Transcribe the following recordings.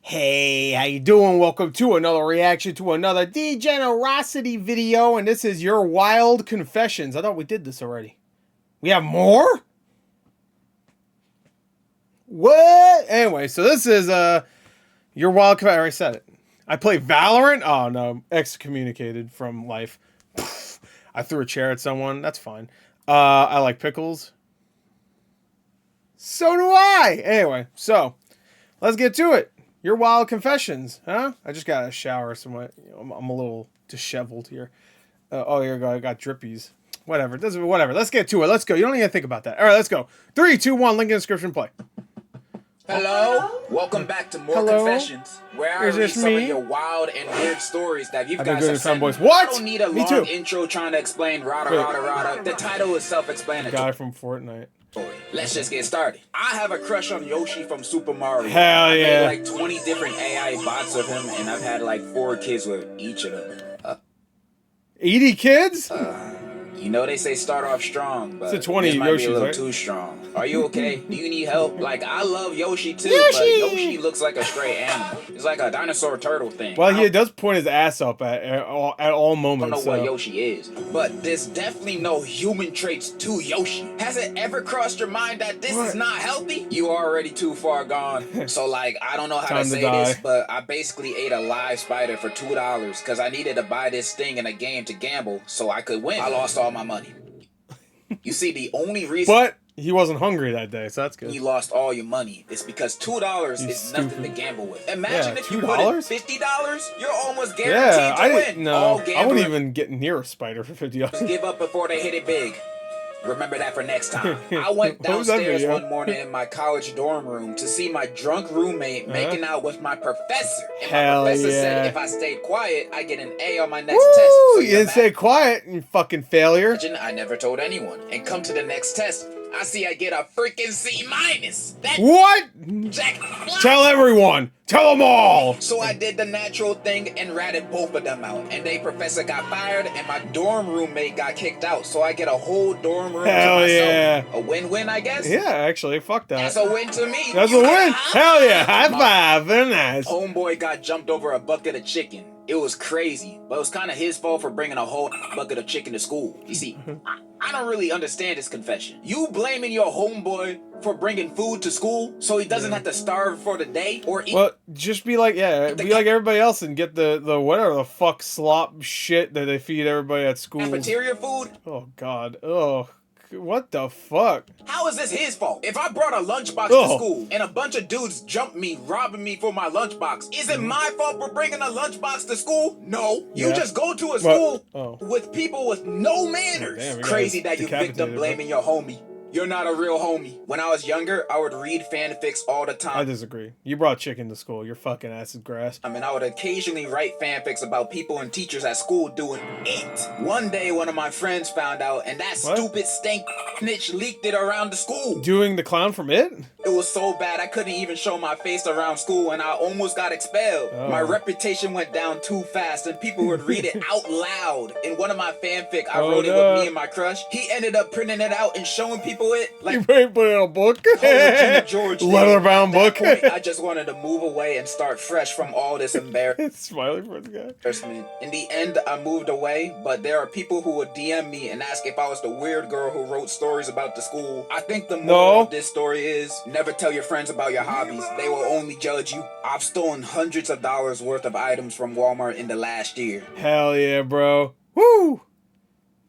Hey, how you doing? Welcome to another reaction to another Degenerocity video, and this is your wild confessions. I thought we did this already. We have more? What? Anyway, so this is your wild confessions. I already said it. I play Valorant. Oh no, excommunicated from life. I threw a chair at someone. That's fine. I like pickles. So do I. Anyway, so let's get to it. Your wild confessions, huh? I just got a shower, so I'm a little disheveled here. Oh, here we go. I got drippies. Whatever. Whatever. Let's get to it. Let's go. You don't even think about that. All right, let's go. 3, 2, 1. Link in the description. Play. Hello. Welcome back to More Confessions, where I read some of your wild and weird stories that you've got to send. What? I don't need a long intro trying to explain rada. The title is self-explanatory. Guy from Fortnite. Let's just get started. I have a crush on Yoshi from Super Mario. Hell yeah. I made like 20 different AI bots of him, and I've had like 4 kids with each of them. 80 kids? You know they say start off strong, but it's a 20 this might Yoshis, be a little right? too strong. Are you okay? Do you need help? Like, I love Yoshi too, Yoshi! but Yoshi looks like a stray animal. It's like a dinosaur turtle thing. Well, he does point his ass up at all moments. I don't know what Yoshi is, but there's definitely no human traits to Yoshi. Has it ever crossed your mind that this is not healthy? You are already too far gone. So, like, I don't know how to say this, but I basically ate a live spider for $2 because I needed to buy this thing in a game to gamble so I could win. I lost all my money. You see, the only reason... But he wasn't hungry that day, so that's good. You lost all your money. It's because $2 is nothing to gamble with. Imagine if you put in $50, you're almost guaranteed to win. No, I wouldn't even get near a spider for $50. Give up before they hit it big. Remember that for next time. I went downstairs one morning in my college dorm room to see my drunk roommate making out with my professor. And my professor said if I stayed quiet, I get an A on my next test. So you didn't stay quiet, you fucking failure. I never told anyone. And come to the next test, I see I get a freaking C-. What? Tell everyone. Tell them all. So I did the natural thing and ratted both of them out. And the professor got fired and my dorm roommate got kicked out. So I get a whole dorm room to myself. Yeah. A win-win, I guess? Yeah, actually, fuck that. That's a win to me. That's a win. Hell yeah. High five. Very nice. Homeboy got jumped over a bucket of chicken. It was crazy, but it was kind of his fault for bringing a whole bucket of chicken to school. You see, I don't really understand this confession. You blaming your homeboy for bringing food to school so he doesn't have to starve for the day or eat? Well, just be like, be like everybody else and get the whatever the fuck slop shit that they feed everybody at school. Cafeteria food? Oh, God. Oh, what the fuck? How is this his fault? If I brought a lunchbox to school and a bunch of dudes jumped me, robbing me for my lunchbox, is it my fault for bringing a lunchbox to school? No. You just go to a school with people with no manners. Damn, crazy that you victim blaming your homie. You're not a real homie. When I was younger, I would read fanfics all the time. I disagree. You brought chicken to school. You're fucking acid grass. I mean, I would occasionally write fanfics about people and teachers at school doing it. One day, one of my friends found out, and that stupid stank snitch leaked it around the school. Doing the clown from It? It was so bad, I couldn't even show my face around school, and I almost got expelled. My reputation went down too fast, and people would read it out loud. In one of my fanfic, I wrote it with me and my crush. He ended up printing it out and showing people it. Like, you ain't put it in a book? George leather-bound book? Point, I just wanted to move away and start fresh from all this embarrassment. Smiling for the guy. In the end, I moved away, but there are people who would DM me and ask if I was the weird girl who wrote stories about the school. I think the moral of this story is never tell your friends about your hobbies. They will only judge you. I've stolen hundreds of dollars worth of items from Walmart in the last year. Hell yeah, bro. Woo!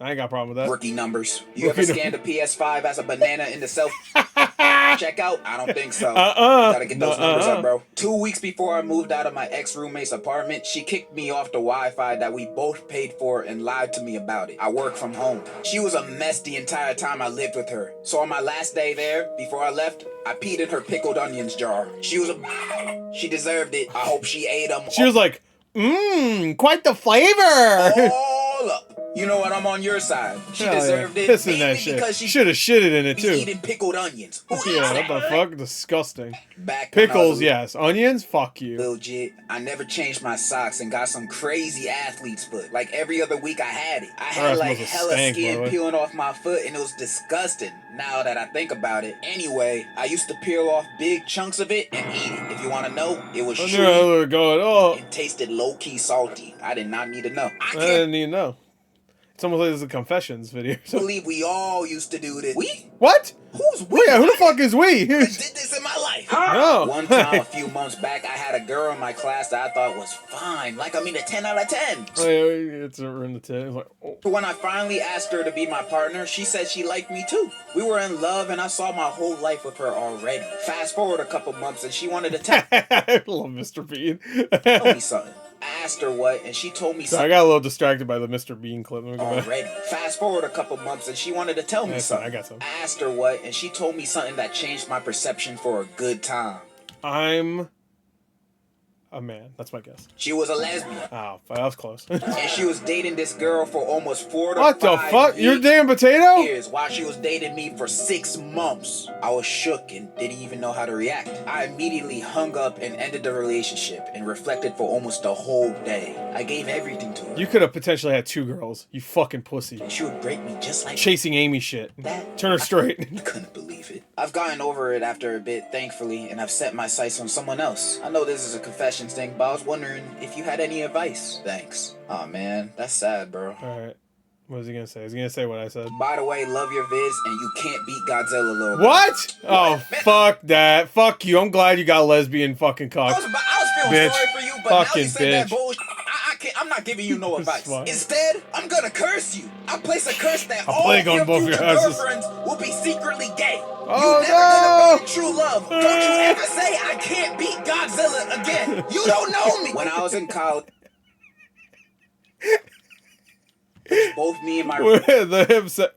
I ain't got a problem with that. Rookie numbers. You ever scanned a PS5 as a banana in the self checkout? I don't think so. You gotta get those numbers up, bro. 2 weeks before I moved out of my ex-roommate's apartment, she kicked me off the Wi-Fi that we both paid for and lied to me about it. I work from home. She was a mess the entire time I lived with her. So on my last day there, before I left, I peed in her pickled onions jar. She was she deserved it. I hope she ate them. She was like, quite the flavor. All up. You know what? I'm on your side. She Hell deserved yeah. it. Piss in Mainly that shit. because she Should have shitted in it be too. eating pickled onions. Who eats Yeah, that? what the fuck? Disgusting. Back when I was Pickles, yes. Onions, fuck you. legit, I never changed my socks and got some crazy athlete's foot. Like every other week I had it. I had ass like must have hella stank, by the skin way. peeling off my foot and it was disgusting now that I think about it. Anyway, I used to peel off big chunks of it and eat it. If you want to know, it was I knew chewy. I was going, oh, It tasted low-key salty. I did not need to know. I I can't didn't even know. It's almost like this is a confessions video. believe we all used to do this. We? What? Who's we? Yeah, who the fuck is we? I did this in my life. No. One time a few months back, I had a girl in my class that I thought was fine. Like, I mean, a 10 out of 10. It's in the 10. It's like, oh. When I finally asked her to be my partner, she said she liked me too. We were in love and I saw my whole life with her already. Fast forward a couple months and she wanted to tell I love Mr. Bean. me something. I asked her what and she told me So I something got a little distracted by the Mr. Bean clip. Let me go back. already. Fast forward a couple months and she wanted to tell me That's fine, something. I got some. I asked her what and she told me something that changed my perception for a good time. I'm a man. That's my guess. She was a lesbian. Oh, that was close. And she was dating this girl for almost 4 to 5 What the fuck? years. You're a damn potato? While she was dating me for 6 months. I was shook and didn't even know how to react. I immediately hung up and ended the relationship and reflected for almost a whole day. I gave everything to her. You could have potentially had 2 girls. You fucking pussy. And she would break me just like Chasing Amy shit. that. Turn her straight. I couldn't believe it. I've gotten over it after a bit, thankfully, and I've set my sights on someone else. I know this is a confessions thing, but I was wondering if you had any advice. Thanks. Aw, man, that's sad, bro. Alright. What was he gonna say? Is he gonna say what I said? By the way, love your vids, and you can't beat Godzilla, little bro. What? Oh, fuck that. Fuck you. I'm glad you got lesbian fucking cock. I was feeling Bitch. sorry for you, but now Fucking you said that bitch. bullshit. I'm not giving you no advice. fine. Instead, I'm gonna curse you. I'll place a curse that I'll all plague on your both future your asses. girlfriends will be secretly gay. Oh, you never gonna no. find true love. Don't you ever say I can't beat Godzilla again. You don't know me. When I was in college, both me and my The hip set.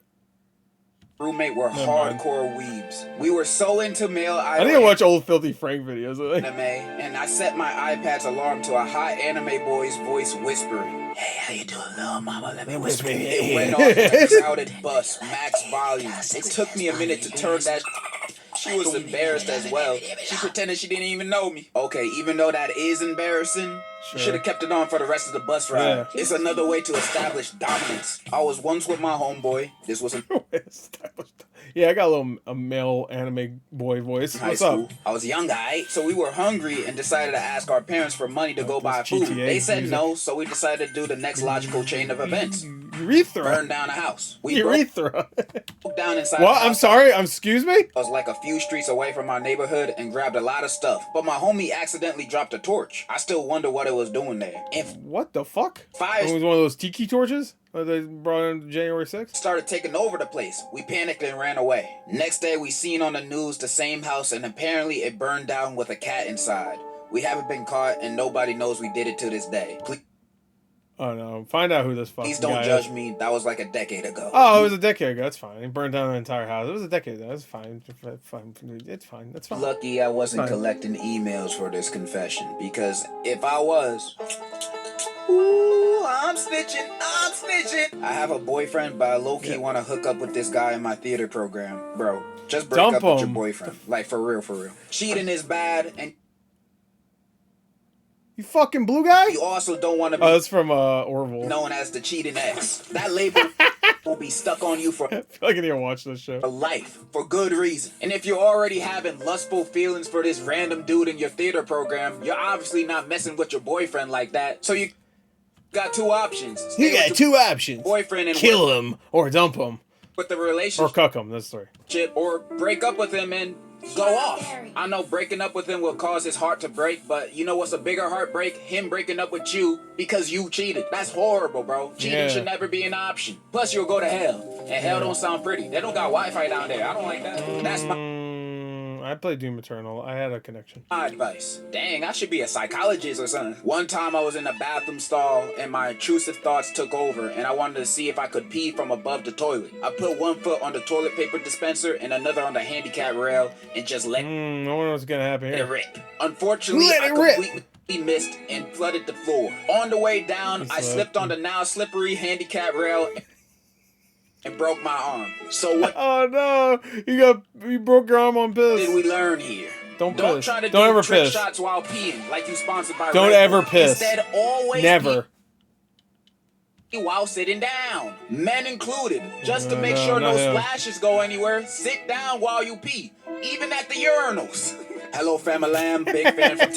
roommate were Never mind. hardcore weebs. We were so into male I need to watch old Filthy Frank videos. anime, and I set my iPad's alarm to a hot anime boy's voice whispering, "Hey, how you doing, little mama? Let me whisper." It went off in a crowded bus, max volume. It took me a minute to turn that. She was embarrassed as well. She pretended she didn't even know me. Okay, even though that is embarrassing, you should have kept it on for the rest of the bus ride. Yeah. It's another way to establish dominance. I was once with my homeboy. This was in Yeah, I got a male anime boy voice. high What's school. up? I was a young guy, so we were hungry and decided to ask our parents for money to go This buy food. GTA They said music. no, so we decided to do the next logical chain of events. Urethra. Burn down a house. We broke Urethra. down inside What? the I'm house. sorry. Excuse me? I was like a few streets away from our neighborhood and grabbed a lot of stuff, but my homie accidentally dropped a torch. I still wonder what it was doing there. And What the fuck? fire It was one of those tiki torches that they brought in January 6th? started taking over the place. We panicked and ran away. Next day, we seen on the news the same house, and apparently it burned down with a cat inside. We haven't been caught, and nobody knows we did it to this day. Oh no. Find out who this fucking Please don't guy judge is. me. That was like a decade ago. Oh, it was a decade ago. That's fine. It burned down the entire house. It was a decade ago. That's fine. It's fine. That's fine. Lucky I wasn't Fine. collecting emails for this confession, because if I was, ooh, I'm snitching. I have a boyfriend, but I low-key want to hook up with this guy in my theater program. Bro, just break Dump up with your him. boyfriend. Like, for real. Cheating is bad, and You fucking blue guy? you also don't want to be Oh, that's from Orville. known as the cheating ex. That label will be stuck on you for I feel like I need to watch this show. life, for good reason. And if you're already having lustful feelings for this random dude in your theater program, you're obviously not messing with your boyfriend like that. So you got 2 options. Stay You got with your 2 options. boyfriend and Kill him or dump him with the or relationship, cuck him. That's 3. or break up with him and go off. I know breaking up with him will cause his heart to break, but you know what's a bigger heartbreak? Him breaking up with you because you cheated. That's horrible, bro. Cheating Yeah. should never be an option. Plus, you'll go to hell. And hell don't sound pretty. They don't got Wi-Fi down there. I don't like that. That's my I played Doom Eternal. I had a connection. advice. Dang, I should be a psychologist or something. One time I was in a bathroom stall and my intrusive thoughts took over and I wanted to see if I could pee from above the toilet. I put one foot on the toilet paper dispenser and another on the handicap rail and just let I wonder what's gonna happen it here. rip. Unfortunately, Let I it rip. completely missed and flooded the floor. On the way down, I slipped on the now slippery handicap rail and broke my arm. So what? Oh no! You broke your arm on piss. Did we learn here? Don't try to Don't do ever trick piss. shots while peeing, like you sponsored by Don't Red ever Bull. piss. Instead, always Never. Pee while sitting down, men included. Just to make sure no splashes go anywhere, sit down while you pee, even at the urinals. Hello, Famalam, big fan from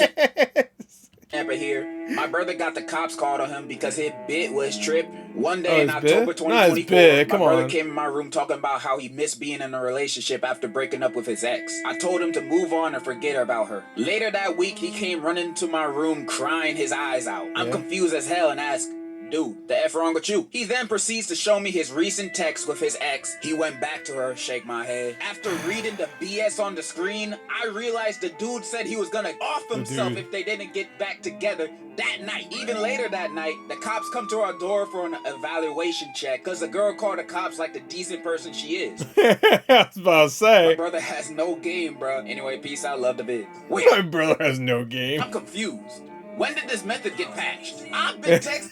Tampa here. My brother got the cops called on him because his bit was tripped. One day in October 2024, my brother came in my room talking about how he missed being in a relationship after breaking up with his ex. I told him to move on and forget about her. Later that week, he came running into my room crying his eyes out. I'm confused as hell and asked, dude, the F wrong with you? He then proceeds to show me his recent text with his ex. He went back to her, shake my head. After reading the BS on the screen, I realized the dude said he was gonna off himself if they didn't get back together that night. Even later that night, the cops come to our door for an evaluation check because the girl called the cops like the decent person she is. I was about to say. My brother has no game, bro. Anyway, peace out, love the vid. Wait. My brother has no game. I'm confused. When did this method get patched? I've been texting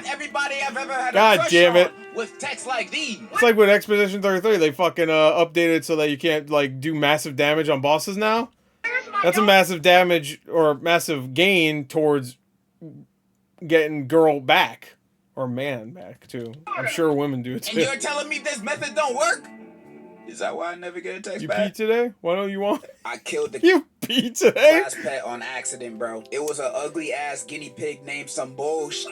everybody I've ever had a crush on with texts like these. It's like with Expedition 33, they fucking updated so that you can't like do massive damage on bosses now. That's a massive damage or massive gain towards getting girl back or man back too. I'm sure women do it too. And you're telling me this method don't work? Is that why I never get a text you back? You pee today? Why don't you want? I killed the You pee today? grass pet on accident, bro. It was an ugly ass guinea pig named some bullshit.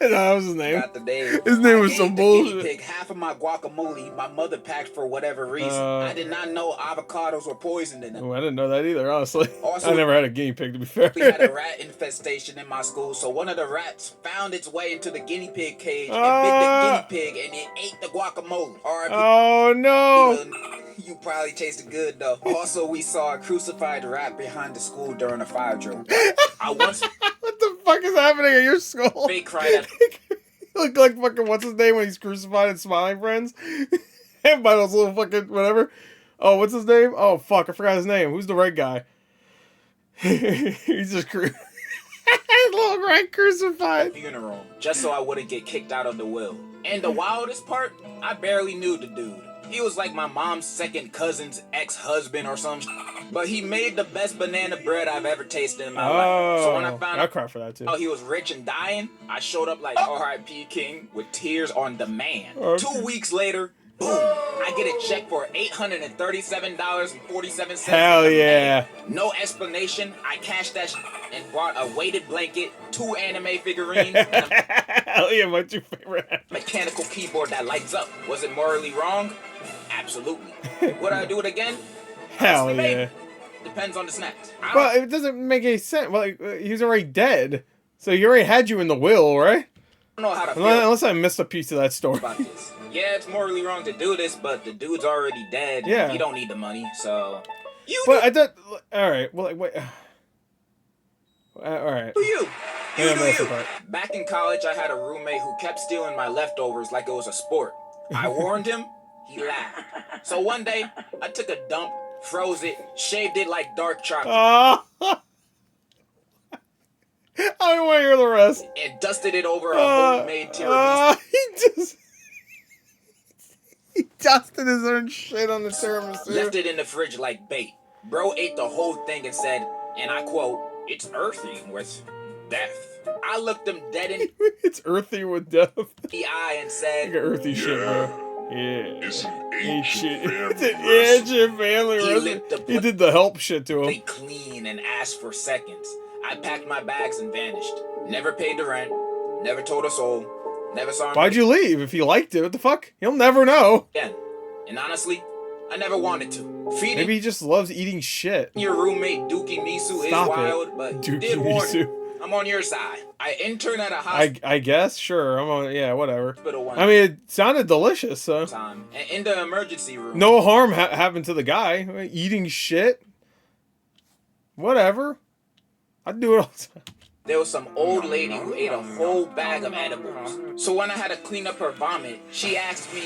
That was his name. Got the name. His name was some bullshit. Guinea pig half of my guacamole my mother packed for whatever reason. I did not know avocados were poisoned in them. Oh, I didn't know that either, honestly. Also, I never had a guinea pig, to be fair. We had a rat infestation in my school, so one of the rats found its way into the guinea pig cage and bit the guinea pig, and it ate the guacamole. Oh no! You probably tasted good though. Also, we saw a crucified rat behind the school during a fire drill. I once. What the fuck is happening at your school? Fake cried at. You look like fucking what's his name when he's crucified in Smiling Friends? And by those little fucking whatever. Oh, what's his name? Oh fuck, I forgot his name. Who's the red guy? He's just little rat crucified. Funeral, just so I wouldn't get kicked out of the will. And the wildest part, I barely knew the dude. He was like my mom's second cousin's ex-husband or something. But he made the best banana bread I've ever tasted in my life. So when I found out cry for that too. He was rich and dying, I showed up like R.I.P. King with tears on demand. 2 weeks later, boom, I get a check for $837.47. Hell yeah. No explanation, I cashed that and bought a weighted blanket, 2 anime figurines, and a hell yeah, my 2 favorite mechanical keyboard that lights up. Was it morally wrong? Absolutely. Would I do it again? Hell Honestly, yeah. maybe. Depends on the snacks. Well, it doesn't make any sense. Well, he's already dead. So he already had you in the will, right? I don't know how to feel unless I missed a piece of that story. About this. Yeah, it's morally wrong to do this, but the dude's already dead. Yeah. You don't need the money, so... But I thought... Alright, well, wait... Alright. Do you do you. Back in college, I had a roommate who kept stealing my leftovers like it was a sport. I warned him, he laughed. So one day, I took a dump, froze it, shaved it like dark chocolate. I don't want to hear the rest. And dusted it over a homemade tiramisu. He dusted his own shit on the tiramisu. Left it in the fridge like bait. Bro ate the whole thing and said, and I quote, "It's earthy with death." I looked him dead in it's earthy with death. the eye and said, like earthy shit, bro. Yeah. It's an ancient family It's an ancient family recipe. He did the help shit to him. They clean and asked for seconds. I packed my bags and vanished. Never paid the rent. Never told a soul. Never saw him. Why'd you leave? If you liked it, what the fuck? You'll never know. again. And honestly, I never wanted to. Feeding Maybe he just loves eating shit. your roommate Dookie Misu Stop is it. wild, but Dookie did warn Misu. you. I'm on your side. I intern at a I guess, sure. I'm on. Yeah, whatever. hospital one I mean, it sounded delicious. So time, and in the emergency room. no harm happened to the guy eating shit. Whatever. I'd do it all the time. There was some old lady who ate a whole bag of edibles. So when I had to clean up her vomit, she asked me,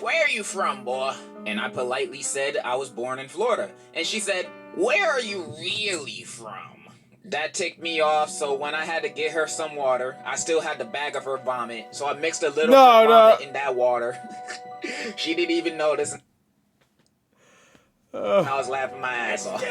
"Where are you from, boy?" And I politely said I was born in Florida. And she said, "Where are you really from?" That ticked me off, so when I had to get her some water, I still had the bag of her vomit, so I mixed a little vomit in that water. She didn't even notice. I was laughing my ass off.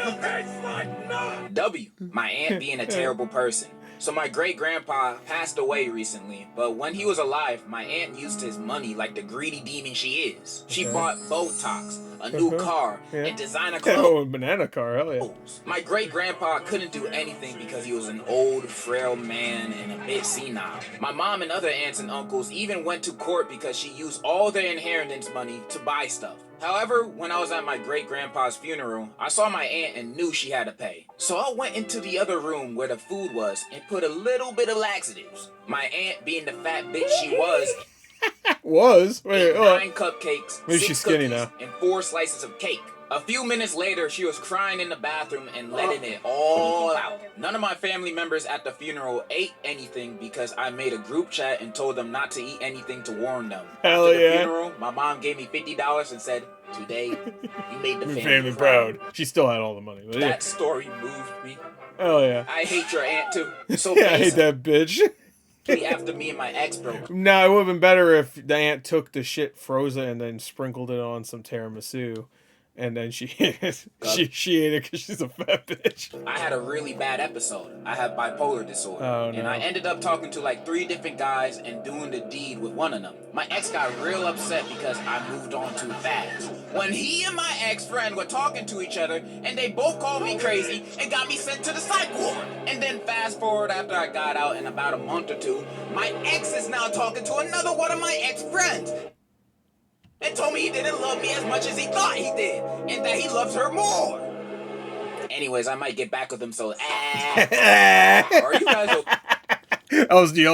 W, my aunt being a terrible person. So my great-grandpa passed away recently, but when he was alive, my aunt used his money like the greedy demon she is. She bought Botox, a new car, and designer clothes. Oh, a banana car, hell yeah. My great-grandpa couldn't do anything because he was an old, frail man and a bit senile. My mom and other aunts and uncles even went to court because she used all their inheritance money to buy stuff. However, when I was at my great-grandpa's funeral, I saw my aunt and knew she had to pay. So I went into the other room where the food was and put a little bit of laxatives. My aunt, being the fat bitch she was, Wait, 9 cupcakes, maybe 6 she's skinny cookies, now. and 4 slices of cake. A few minutes later, she was crying in the bathroom and letting it all out. None of my family members at the funeral ate anything because I made a group chat and told them not to eat anything to warn them. Hell After the yeah. funeral, my mom gave me $50 and said, "Today, you made the Family proud. She still had all the money. But That story moved me. hell yeah. I hate your aunt too. So Yeah, I hate that bitch. after me and my ex broke. No, it would have been better if the aunt took the shit frozen and then sprinkled it on some tiramisu. And then she ate it because she's a fat bitch. I had a really bad episode. I have bipolar disorder. Oh, And no. I ended up talking to like 3 different guys and doing the deed with one of them. My ex got real upset because I moved on too fast. When he and my ex-friend were talking to each other, and they both called me crazy and got me sent to the psych ward. And then fast forward after I got out in about a month or 2, my ex is now talking to another one of my ex-friends. And told me he didn't love me as much as he thought he did, and that he loves her more. Anyways, I might get back with him, so are you guys okay? That was the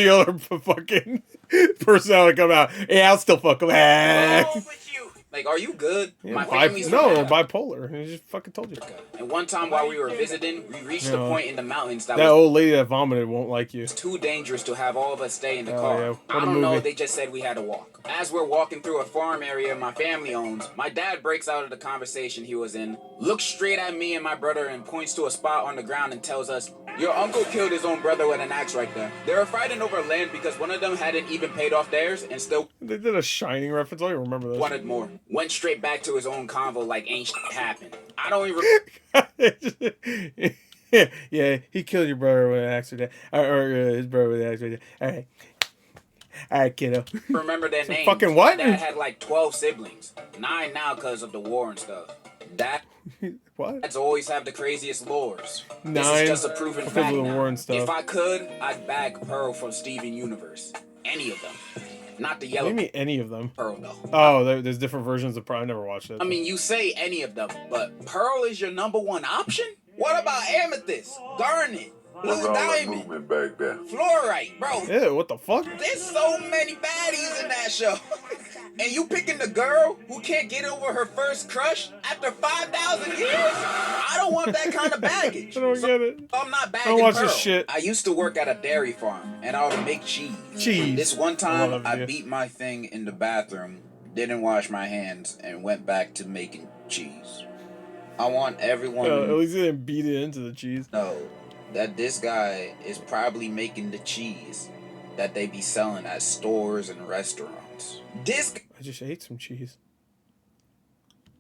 other fucking personality come out. Yeah, I'll still fuck him. What's wrong with you? Like, are you good? My family's they're bipolar. I just fucking told you. And one time while we were visiting, we reached a point in the mountains that That was old lady that vomited won't like you. too dangerous to have all of us stay in the car. Yeah. What I a don't know, movie. they just said we had to walk. As we're walking through a farm area my family owns, my dad breaks out of the conversation he was in, looks straight at me and my brother and points to a spot on the ground and tells us, "Your uncle killed his own brother with an axe right there." They were fighting over land because one of them hadn't even paid off theirs and still They did a Shining reference. I don't even remember this. wanted more. Went straight back to his own convo like ain't shit happened. I don't even Yeah, he killed your brother with an axe or his brother with an axe. All right, kiddo. remember their names. Fucking what? My dad had like 12 siblings. 9 now because of the war and stuff. What? Dads always have the craziest lores. 9 This is just a proven because fact of the now. war and stuff. If I could, I'd bag Pearl from Steven Universe. Any of them. Not the What do yellow you mean any of them? Pearl though. Oh, there's different versions of Pearl. I never watched it. I mean, you say any of them, but Pearl is your number 1 option? What about Amethyst, Garnet, What's Blue all that Diamond, movement back there? Fluorite, bro? Ew, what the fuck? There's so many baddies in that show. And you picking the girl who can't get over her first crush after 5,000 years? I don't want that kind of baggage. I don't get it. I'm not bagging I don't watch Pearl. this shit. I used to work at a dairy farm, and I would make cheese. Cheese. This one I time, love I you. beat my thing in the bathroom, didn't wash my hands, and went back to making cheese. I want everyone At to least he didn't beat it into the cheese. know that this guy is probably making the cheese that they be selling at stores and restaurants. This I just ate some cheese.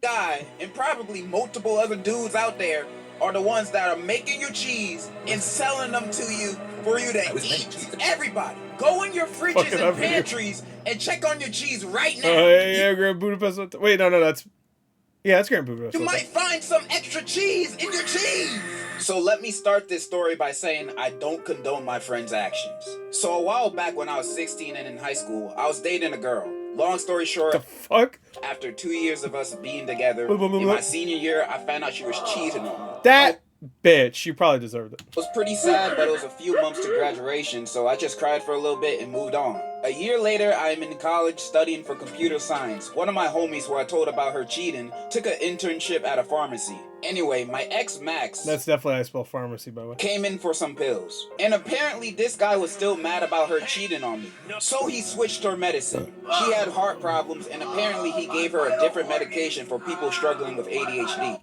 guy and probably multiple other dudes out there are the ones that are making your cheese and selling them to you for you to eat. Everybody, go in your fridges Fucking and up here. pantries and check on your cheese right now. Oh, yeah, Grand Budapest. Wait, no, that's Grand Budapest. You might find some extra cheese in your cheese. So let me start this story by saying I don't condone my friend's actions. So a while back when I was 16 and in high school, I was dating a girl. Long story short, What the fuck? after 2 years of us being together, Blah, blah, blah, in blah. my senior year, I found out she was cheating on me. That Bitch, you probably deserved it. It was pretty sad, but it was a few months to graduation, so I just cried for a little bit and moved on. A year later, I am in college studying for computer science. One of my homies who I told about her cheating took an internship at a pharmacy. Anyway, my ex Max... That's definitely how I spell pharmacy, by the way. ...came in for some pills. And apparently this guy was still mad about her cheating on me. So he switched her medicine. She had heart problems, and apparently he gave her a different medication for people struggling with ADHD.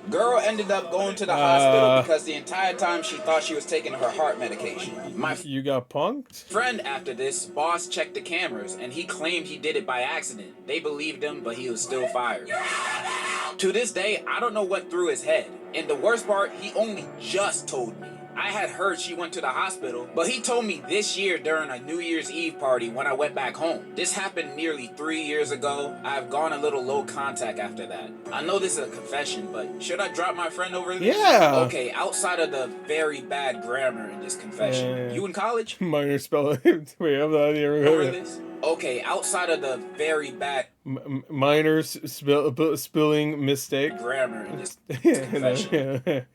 Girl ended up going to the hospital because the entire time she thought she was taking her heart medication. You got punked? Friend after this, boss checked the cameras and he claimed he did it by accident. They believed him, but he was still fired. To this day, I don't know what through his head. And the worst part, he only just told me. I had heard she went to the hospital, but he told me this year during a New Year's Eve party when I went back home. This happened nearly 3 years ago. I've gone a little low contact after that. I know this is a confession, but should I drop my friend over this? Yeah. Okay, outside of the very bad grammar in this confession. You in college? Minor spelling. Wait, I'm not even over this? Okay, outside of the very bad minor spelling mistake grammar in this confession.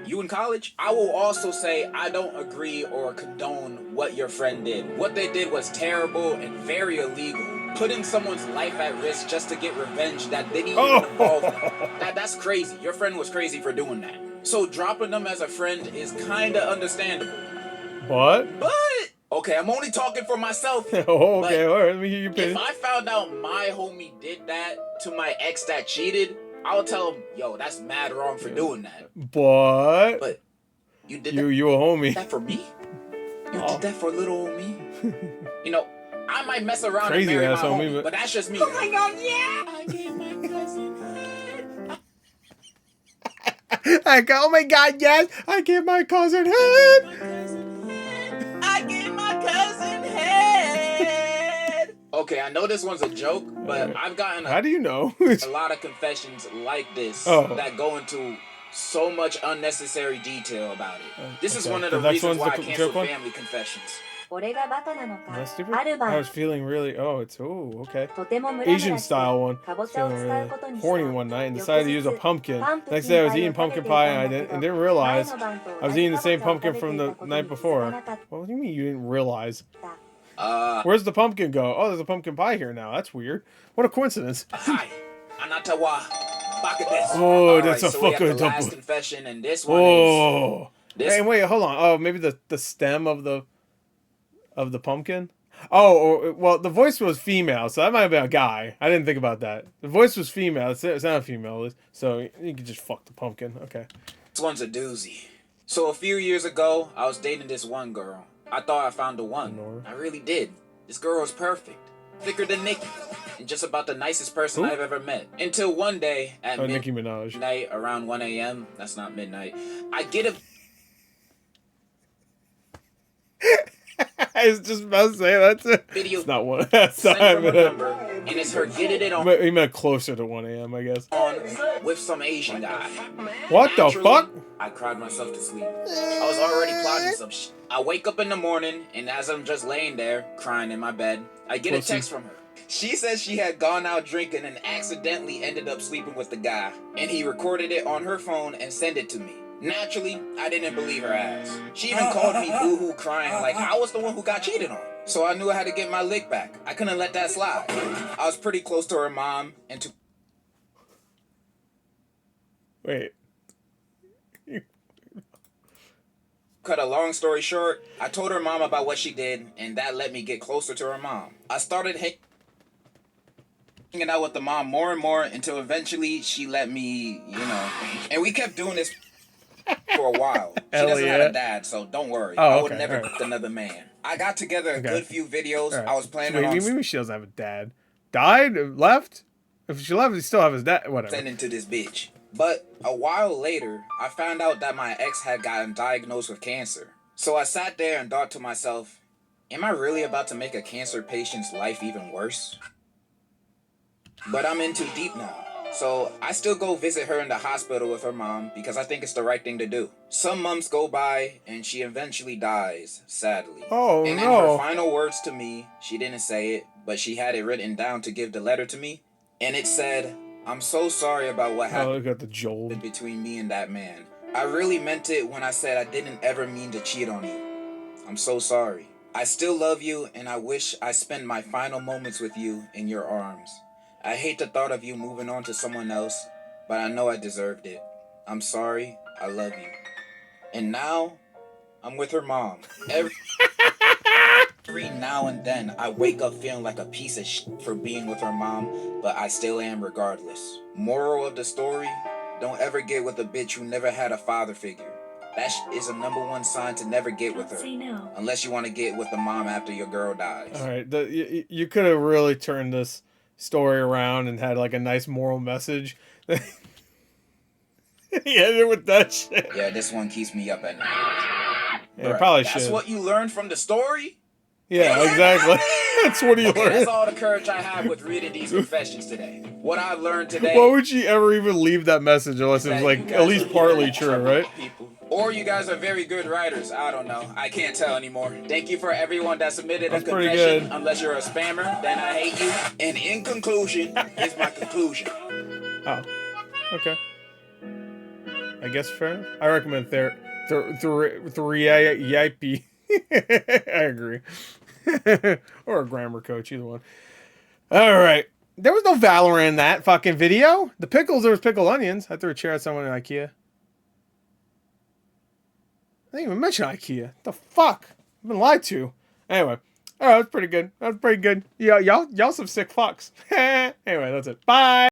You in college? I will also say I don't agree or condone what your friend did. What they did was terrible and very illegal. Putting someone's life at risk just to get revenge that didn't even involve them. That's crazy. Your friend was crazy for doing that. So dropping them as a friend is kinda understandable. What? But okay, I'm only talking for myself. Okay, all right, let me hear your opinion. If I found out my homie did that to my ex that cheated, I'll tell him, yo, that's mad wrong for doing that. But you did that. You a homie. That for me? You did that for little old me? You know, I might mess around Crazy and marry my homie, homie, but that's just me. Oh my god, yeah! I gave my cousin head. Oh my god, yes! I gave my cousin head! I gave my cousin head. Okay, I know this one's a joke, but I've gotten how do you know? a lot of confessions like this that go into so much unnecessary detail about it. This is one of the reasons why I cancel family confessions. That's stupid? I was feeling really... okay. Asian style one. Feeling really horny one night and decided to use a pumpkin. Next day I was eating pumpkin pie and I didn't realize I was eating the same pumpkin from the night before. What do you mean you didn't realize? Where's the pumpkin go? Oh, there's a pumpkin pie here now. That's weird. What a coincidence. Oh, that's a fucking last confession, and this one is... Hey, wait, hold on. Oh, maybe the stem of the pumpkin? Oh, well, the voice was female, so that might have been a guy. I didn't think about that. The voice was female. It's not female, so you can just fuck the pumpkin. Okay. This one's a doozy. So a few years ago, I was dating this one girl. I thought I found the one. I really did. This girl was perfect. Thicker than Nicki. And just about the nicest person I've ever met. Until one day, at Nicki Minaj. midnight, around 1 a.m., that's not midnight, I get a... I was just about to say that's it. Video it's not one. That's not number, and it's her getting it on. He meant closer to 1 a.m. I guess. On with some Asian guy. What the fuck? I cried myself to sleep. I was already plotting some shit. I wake up in the morning, and as I'm just laying there crying in my bed, I get a text from her. She says she had gone out drinking and accidentally ended up sleeping with the guy, and he recorded it on her phone and sent it to me. Naturally, I didn't believe her ass. She even called me boo-hoo crying like I was the one who got cheated on. So I knew I had to get my lick back. I couldn't let that slide. I was pretty close to her mom and to... Wait. Cut a long story short, I told her mom about what she did, and that let me get closer to her mom. I started hanging out with the mom more and more until eventually she let me, and we kept doing this for a while. She doesn't have a dad, so don't worry. I would never pick another man. I got together a good few videos. I was planning on... Maybe she doesn't have a dad. Died? Left? If she left, he still have his dad. Whatever. Sending to this bitch. But a while later, I found out that my ex had gotten diagnosed with cancer. So I sat there and thought to myself, am I really about to make a cancer patient's life even worse? But I'm in too deep now. So I still go visit her in the hospital with her mom because I think it's the right thing to do. Some months go by and she eventually dies, sadly. Oh, and in her final words to me, she didn't say it, but she had it written down to give the letter to me. And it said, I'm so sorry about what Oh, happened look at the Joel. between me and that man. I really meant it when I said I didn't ever mean to cheat on you. I'm so sorry. I still love you, and I wish I spent my final moments with you in your arms. I hate the thought of you moving on to someone else, but I know I deserved it. I'm sorry. I love you. And now, I'm with her mom. Every now and then, I wake up feeling like a piece of shit for being with her mom, but I still am regardless. Moral of the story, don't ever get with a bitch who never had a father figure. That is a #1 sign to never get with her. Say no. Unless you want to get with the mom after your girl dies. All right, you could have really turned this story around and had like a nice moral message. He ended with that shit. Yeah, this one keeps me up at night. Yeah, probably That's should. what you learned from the story? Yeah, exactly. That's what you Okay, learned. that's all the courage I have with reading these confessions today. What I learned today. Why would she ever even leave that message unless it was that like you at guys least are partly very true, right? people. Or you guys are very good writers. I don't know. I can't tell anymore. Thank you for everyone that submitted That's a pretty confession. good. Unless you're a spammer, then I hate you. And in conclusion, is my conclusion. Oh, okay. I guess fair enough. I recommend three yipe. I agree. Or a grammar coach, either one. All right. There was no Valorant in that fucking video. The pickles, there was pickled onions. I threw a chair at someone in IKEA. I didn't even mention IKEA. The fuck? I've been lied to. Anyway. All right, that's pretty good. That's pretty good. Yeah, y'all some sick fucks. Anyway, that's it. Bye.